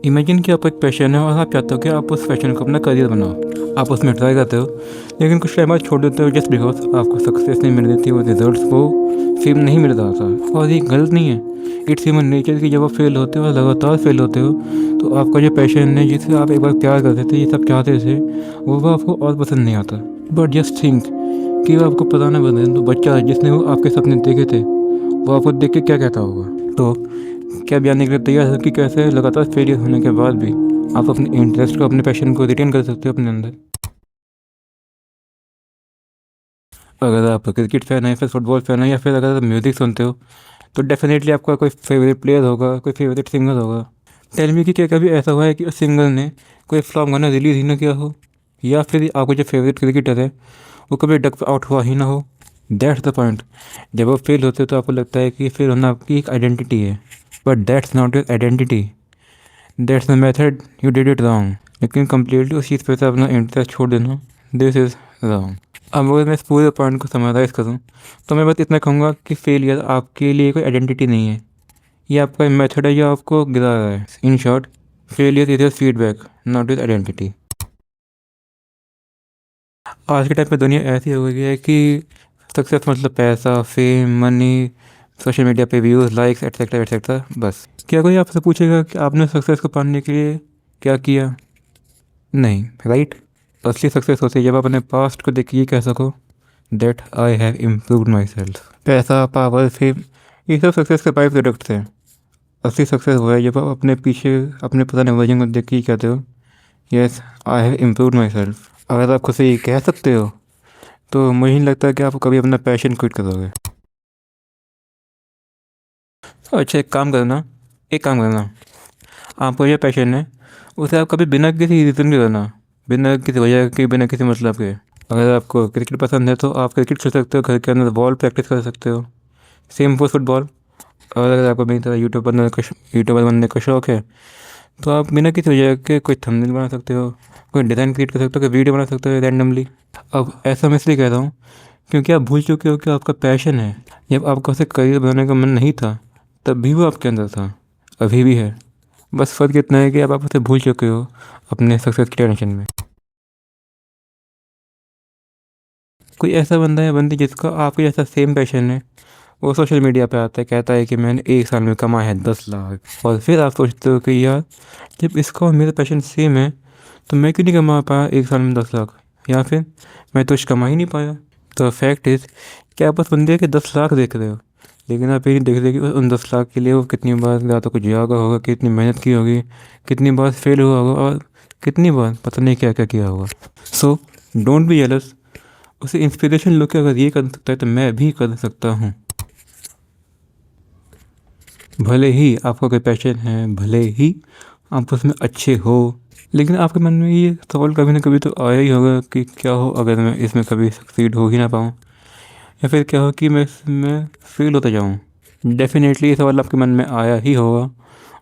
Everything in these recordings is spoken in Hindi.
इमेजिन कि आपका एक पैशन है और आप चाहते हो कि आप उस पैशन को अपना करियर बनाओ। आप उसमें ट्राई करते हो, लेकिन कुछ टाइम बाद छोड़ देते हो जस्ट बिकॉज आपको सक्सेस नहीं मिल रही थी, वो रिजल्ट्स वो सेम नहीं मिल रहा था। और ये गलत नहीं है, इट्स ह्यूमन नेचर कि जब आप फेल होते हो और लगातार फेल होते हो तो आपका जो पैशन है, जिसे आप एक बार प्यार करते थे, ये सब चाहते थे, वो आपको और पसंद नहीं आता। बट जस्ट थिंक कि वो आपको पता ना बने तो बच्चा है जिसने वो आपके सपने देखे थे, वो आपको देख के क्या कहता होगा। तो क्या जानने के लिए तैयार है कि कैसे लगातार फेलियर होने के बाद भी आप अपने इंटरेस्ट को, अपने पैशन को रिटेन कर सकते हो अपने अंदर। अगर आप क्रिकेट फैन है, फिर फुटबॉल फैन है, या फिर अगर आप म्यूज़िक सुनते हो, तो डेफिनेटली आपका कोई फेवरेट प्लेयर होगा, कोई फेवरेट सिंगर होगा। टेल मी कि क्या कभी ऐसा हुआ है कि उस सिंगर ने कोई फ्लॉप गाना रिलीज ही ना किया हो, या फिर आपको जो फेवरेट क्रिकेटर है वो कभी डक आउट हुआ ही ना हो। That's the point. जब आप फेल होते हो तो आपको लगता है कि फेल होना आपकी एक आइडेंटिटी है, but that's not your identity, that's the method you did it wrong. लेकिन कम्प्लीटली उस चीज़ पर से अपना इंटरेस्ट छोड़ देना, दिस इज़ रॉन्ग। अब अगर मैं इस पूरे पॉइंट को समराइज़ करूँ तो मैं बस इतना कहूँगा कि फेलियर आपके लिए कोई आइडेंटिटी नहीं है, ये आपका मेथड है जो आपको गिरा रहा है। In short, failure is your feedback, not your identity. आज के टाइम पे दुनिया ऐसी हो गई है कि सक्सेस मतलब पैसा, फेम, मनी, सोशल मीडिया पे व्यूज़, लाइक्स, एटसेट्रा एटसेट्रा, बस। क्या कोई आपसे पूछेगा कि आपने सक्सेस को पाने के लिए क्या किया? नहीं, राइट। असली सक्सेस होती है जब आप अपने पास्ट को देख के ये कह सको that I have improved my self. पैसा, पावर, फेम, ये सब सक्सेस के बाई प्रोडक्ट्स हैं। असली सक्सेस वो है जब आप अपने पीछे, अपने पुराने वर्जन को देख के ही कहते हो yes I have improved my self. अगर आप खुद से ये कह सकते हो तो मुझे नहीं लगता कि आप कभी अपना पैशन क्विट करोगे। तो अच्छा, एक काम करना, आपको ये पैशन है, उसे आप कभी बिना किसी रीज़न के करना, बिना किसी वजह के, बिना किसी मतलब के। अगर आपको क्रिकेट पसंद है तो आप क्रिकेट खेल सकते हो, घर के अंदर बॉल प्रैक्टिस कर सकते हो। Same for football. और अगर आपको मेरी तरह यूट्यूबर बनने का शौक़ है तो आप बिना किसी वजह के कोई थंबनेल बना सकते हो, कोई डिज़ाइन क्रिएट कर सकते हो, कोई वीडियो बना सकते हो रैंडमली। अब ऐसा मैं इसलिए कह रहा हूँ क्योंकि आप भूल चुके हो कि आपका पैशन है। जब आपका उसे करियर बनाने का मन नहीं था तब भी वो आपके अंदर था, अभी भी है। बस फ़र्क इतना है कि अब आप उसे भूल चुके हो अपने सक्सेस की टेंशन में। कोई ऐसा बंदा या बंदी जिसका आपके जैसा सेम पैशन है, वो सोशल मीडिया पे आता है, कहता है कि मैंने 1 साल में कमाया है 10 लाख, और फिर आप सोचते हो कि यार जब इसका और मेरा पैशन सेम है तो मैं क्यों नहीं कमा पाया 1 साल में 10 लाख, या फिर मैं तो कुछ कमा ही नहीं पाया। तो फैक्ट इज़ कि आप उस बंदे के 10 लाख देख रहे हो, लेकिन आप ये नहीं देख रहे कि उन 10 लाख के लिए वो कितनी बार रातों को जागा होगा, कितनी मेहनत की होगी, कितनी बार फेल हुआ होगा, और कितनी बार पता नहीं क्या क्या किया होगा। सो डोंट बी जेलस, उसे इंस्पिरेशन लो कि अगर ये कर सकता है तो मैं भी कर सकता हूँ। भले ही आपका कोई पैशन है, भले ही आप उसमें अच्छे हो, लेकिन आपके मन में ये सवाल कभी ना कभी तो आया ही होगा कि क्या हो अगर मैं इसमें कभी सक्सीड हो ही ना पाऊँ, या फिर क्या हो कि मैं इसमें फेल होता जाऊँ। डेफिनेटली ये सवाल आपके मन में आया ही होगा,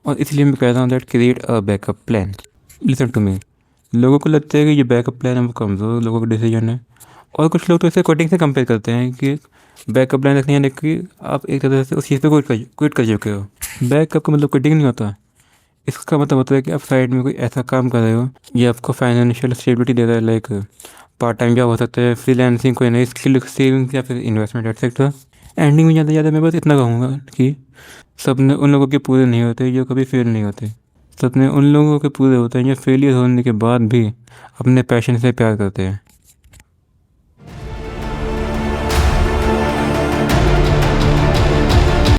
और इसलिए मैं कहता हूँ that create a backup plan. Listen to me. लोगों को लगता है कि ये बैकअप प्लान है वो कमज़ोर लोगों का डिसीजन है, और कुछ लोग तो इसे क्विटिंग से कंपेयर करते हैं कि बैकअप प्लान रखने यानी कि आप एक तरह से उस चीज़ पे क्विट कर चुके हो। बैकअप का मतलब क्विटिंग नहीं होता। इसका मतलब होता है कि आप साइड में कोई ऐसा काम कर रहे हो ये आपको फाइनेंशियल स्टेबिलिटी दे रहा है, लाइक पार्ट टाइम जॉब हो सकता है, फ्रीलांसिंग, कोई नई स्किल, सेविंग्स, या फिर इन्वेस्टमेंट एटसेट्रा। एंडिंग में ज़्यादा ज़्यादा मैं बस इतना कहूँगा कि सपने उन लोगों के पूरे नहीं होते जो कभी फेल नहीं होते। सपने उन लोगों के पूरे होते हैं जो फेलियर होने के बाद भी अपने पैशन से प्यार करते हैं।